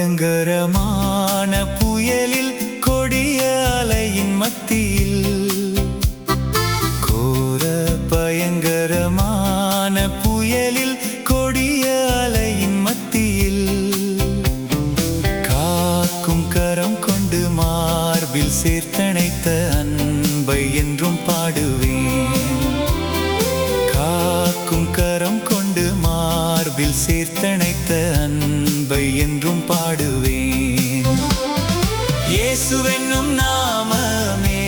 பயங்கரமான புயலில் கொடிய அலையின் மத்தியில் கோர பயங்கரமான புயலில் கொடிய அலையின் மத்தியில் காக்கும் கரம் கொண்டு மார்பில் சேர்த்தணைத்த அன்பை என்றும் பாடுவேன். காக்கும் கரம் கொண்டு மார்பில் சேர்த்தணைத்த அன்பை என்றும் பாடுவேன். இயேசுவென்னும் நாமமே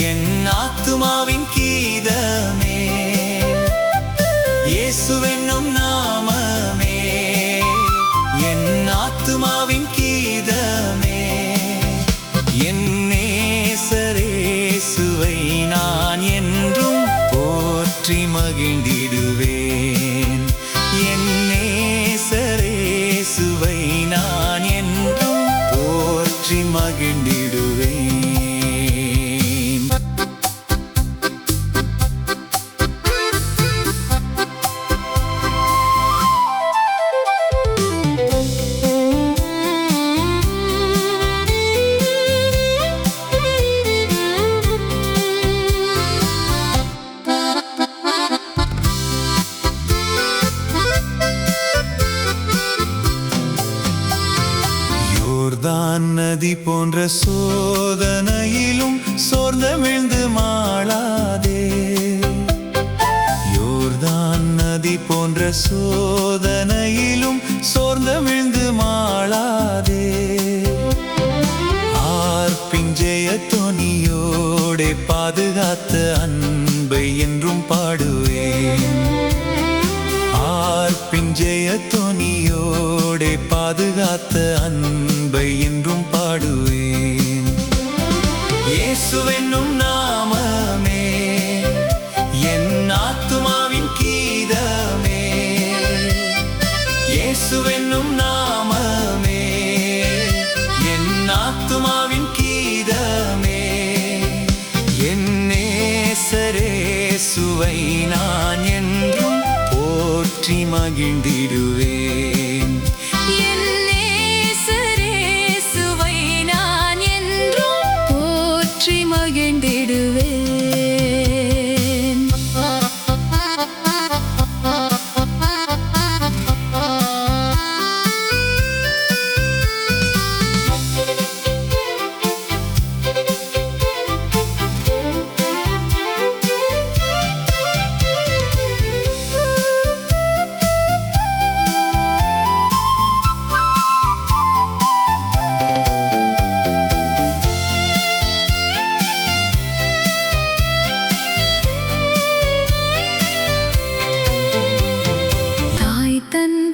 என் ஆத்துமாவின் கீதமே. இயேசுவென்னும் நாமமே என் ஆத்துமாவின் கீதமே. என் நேசரேசுவை நான் என்றும் போற்றி மகிழ்ந்திடுவேன். என் நேசரேசுவை நான் என்றும் போற்றி மகிழ்ந்திடுவேன். யோர்தான் நதி போன்ற சோதனையிலும் சோர்ந்தமிழ்ந்து மாளாதே. யோர்தான் நதி போன்ற சோதனையிலும் சோர்ந்தமிழ்ந்து மாளாதே. ஆர்ப்பின் ஜெய தொனியோடே பாதுகாத்த அன்பை என்றும் பாடுவேன். ஆர்ப்பின் ஜெய தொனியோடே பாதுகாத்த அன்பை என்றும் பாடுவேன். இயேசுவென்னும் நாமமே என் ஆத்துமாவின் கீதமே. இயேசுவென்னும் நாமமே என் ஆத்துமாவின் கீதமே. என் நேசரேசுவை நான் என்றும் போற்றி மகிழ்ந்திடுவேன். என் நேசரேசுவை நான் என்றும் போற்றி மகிழ்ந்திடுவேன்.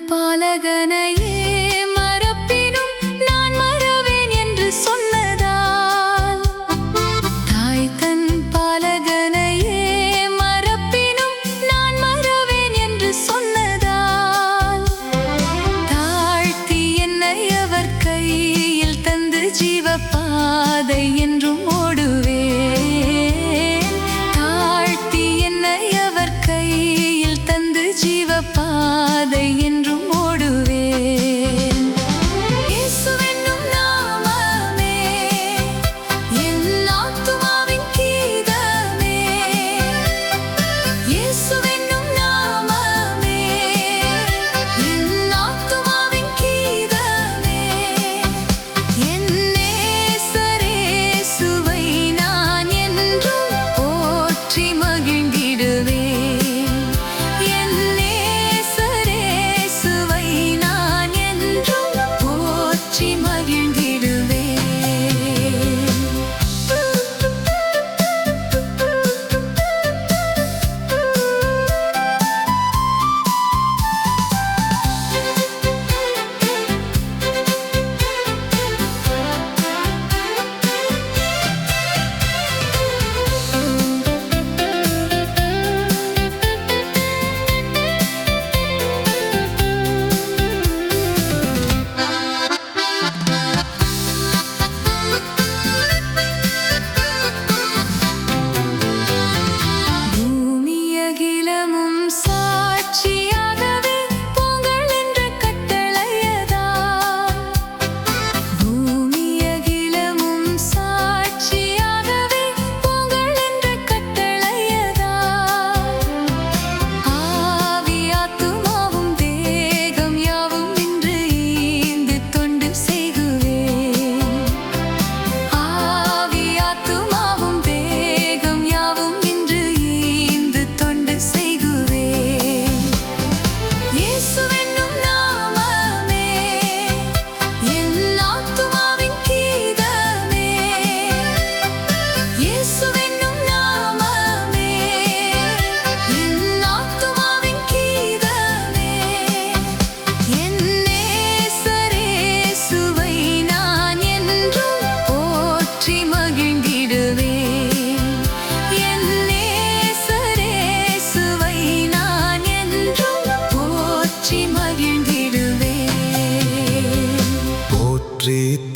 பாலகனையே மறப்பினும் நான் மறவேன் என்று சொன்னதால், தாய் தன் பாலகனையே மறப்பினும் நான் மறவேன் என்று சொன்னதால், தாழ்த்தி என்னை அவர் கையில் தந்து ஜீவப்பாதை என்றும் ஓடுவேன். தாழ்த்தி என்னை அவர் கையில் தந்து ஜீவப்பாதை என்றும் ஓடுவேன். இயேசுவென்னும் நாமமே என் ஆத்துமாவின் கீதமே. இயேசுவென்னும் நாமமே என் ஆத்துமாவின் கீதமே. என் நேசரேசுவை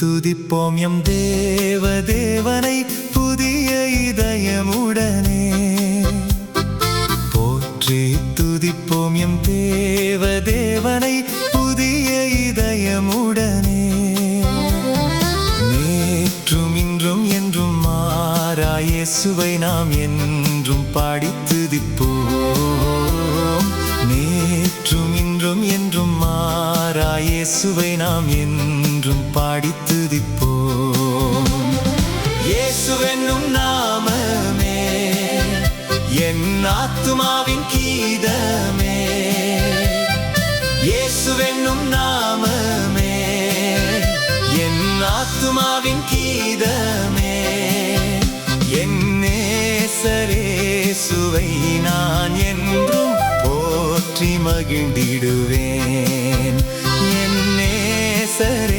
துதிப்போம் எம் தேவனை புதிய இதயமுடனே. போற்றி துதிப்போம் எம் தேவனை புதிய இதயமுடனே. நேற்றும் இன்றும் என்றும் மாறா இயேசுவை நாம் என்றும் பாடி துதிப்போம். நேற்றும் இன்றும் என்றும் மாறா இயேசுவை நாம் என்றும் பாடி துதிப்போம். இயேசுவென்னும் நாமமே என் ஆத்துமாவின் கீதமே. இயேசுவென்னும் நாமமே என் ஆத்துமாவின் கீதமே. என் நேசரேசுவை நான் என்றும் போற்றி மகிழ்ந்திடுவேன். என் நேசரேசுவை